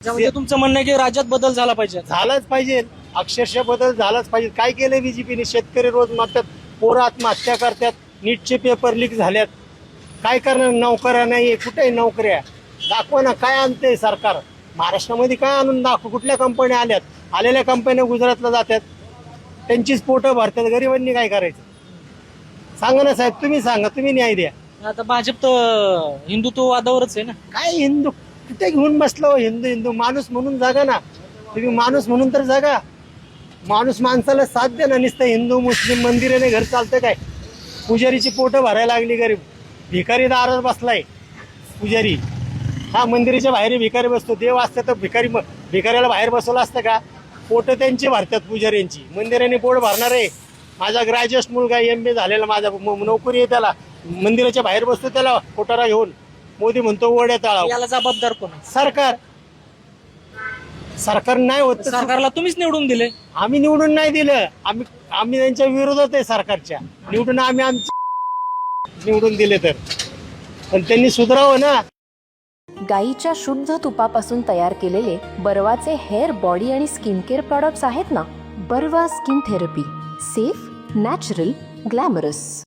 म्हणजे तुमचं म्हणणं आहे की राज्यात बदल झाला पाहिजे. झालाच पाहिजे, अक्षरशः बदल झालाच पाहिजे. काय केलंय बीजेपीने? शेतकरी रोज मारतात, पोरं आत्महत्या करतात, नीटचे पेपर लीक झाल्यात. काय करणार? नोकऱ्या नाही, कुठेही नोकऱ्या दाखवा ना. काय आणतंय सरकार? महाराष्ट्रामध्ये काय आणून दाखव? कुठल्या कंपन्या आल्यात? आलेल्या कंपन्या गुजरातला जातात, त्यांचीच पोटं भरतात. गरिबांनी काय करायचं? सांगा ना साहेब, तुम्ही सांगा, तुम्ही न्याय द्या. आता भाजप तर हिंदुत्ववादावरच आहे ना. काय हिंदू कुठे घेऊन बसलो? हिंदू हिंदू माणूस म्हणून जागा ना. तुम्ही माणूस म्हणून तर जागा. माणूस माणसाला साथ द्या ना. नुसतं हिंदू मुस्लिम मंदिराने घर चालतं काय? पुजारीची पोटं भरायला लागली. गरीब भिकारी दारात बसलाय पुजारी. हा मंदिराच्या बाहेर भिकारी बसतो. देव असतं तर भिकाऱ्याला बाहेर बसवलं असतं का? पोटं त्यांची भरतात पुजाऱ्यांची. मंदिराने पोट भरणार आहे. माझा ग्रॅज्युएट मुलगा MBA झालेला, माझा नोकरी आहे, त्याला मंदिराच्या बाहेर बसतो, त्याला कोटारा घेऊन. मोदी म्हणतो ओढ्या तळाव. याला जबाबदार कोण आहे? सरकार नाही होत. सरकारला तुम्हीच निवडून दिले. आम्ही निवडून नाही दिलं. आम्ही त्यांच्या विरोधात आहे सरकारच्या. निवडून निवडून दिले तर पण त्यांनी सुधारावं ना. गाईच्या शुद्ध तुपापासून तयार केलेले बर्वाचे हेअर, बॉडी आणि स्किन केअर प्रॉडक्ट्स आहेत ना. Barwa skin therapy, safe, natural, glamorous.